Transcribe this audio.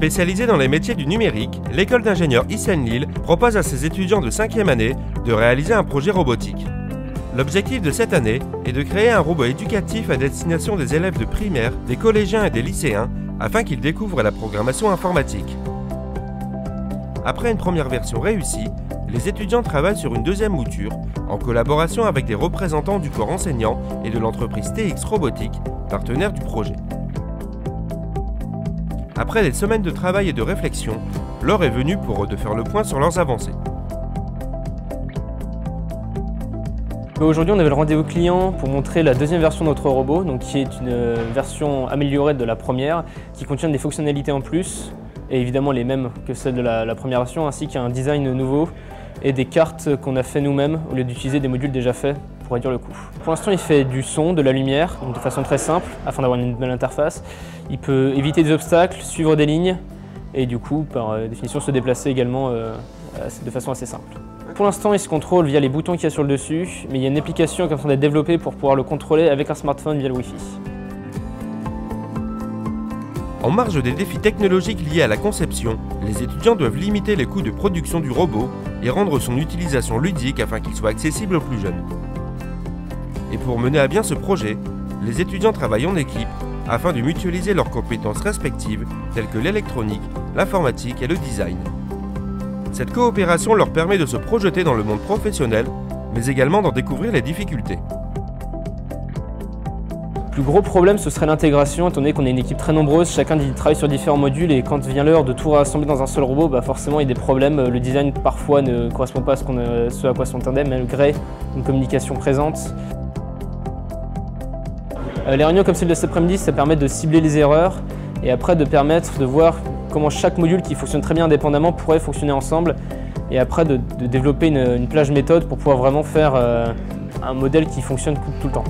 Spécialisée dans les métiers du numérique, l'école d'ingénieurs Isen-Lille propose à ses étudiants de 5e année de réaliser un projet robotique. L'objectif de cette année est de créer un robot éducatif à destination des élèves de primaire, des collégiens et des lycéens afin qu'ils découvrent la programmation informatique. Après une première version réussie, les étudiants travaillent sur une deuxième mouture en collaboration avec des représentants du corps enseignant et de l'entreprise TX Robotique, partenaire du projet. Après des semaines de travail et de réflexion, l'heure est venue pour eux de faire le point sur leurs avancées. Aujourd'hui, on avait le rendez-vous client pour montrer la deuxième version de notre robot, donc qui est une version améliorée de la première, qui contient des fonctionnalités en plus, et évidemment les mêmes que celles de la première version, ainsi qu'un design nouveau et des cartes qu'on a fait nous-mêmes au lieu d'utiliser des modules déjà faits pour réduire le coût. Pour l'instant, il fait du son, de la lumière, donc de façon très simple, afin d'avoir une belle interface. Il peut éviter des obstacles, suivre des lignes, et du coup, par définition, se déplacer également de façon assez simple. Pour l'instant, il se contrôle via les boutons qu'il y a sur le dessus, mais il y a une application qui est en train d'être développée pour pouvoir le contrôler avec un smartphone via le Wi-Fi. En marge des défis technologiques liés à la conception, les étudiants doivent limiter les coûts de production du robot et rendre son utilisation ludique afin qu'il soit accessible aux plus jeunes. Et pour mener à bien ce projet, les étudiants travaillent en équipe afin de mutualiser leurs compétences respectives telles que l'électronique, l'informatique et le design. Cette coopération leur permet de se projeter dans le monde professionnel, mais également d'en découvrir les difficultés. Le plus gros problème, ce serait l'intégration, étant donné qu'on est une équipe très nombreuse, chacun travaille sur différents modules et quand vient l'heure de tout rassembler dans un seul robot, forcément il y a des problèmes. Le design parfois ne correspond pas à ce à quoi s'entendait, malgré une communication présente. Les réunions comme celle de cet après-midi, ça permet de cibler les erreurs et après de permettre de voir comment chaque module qui fonctionne très bien indépendamment pourrait fonctionner ensemble et après de développer une plage méthode pour pouvoir vraiment faire un modèle qui fonctionne tout le temps.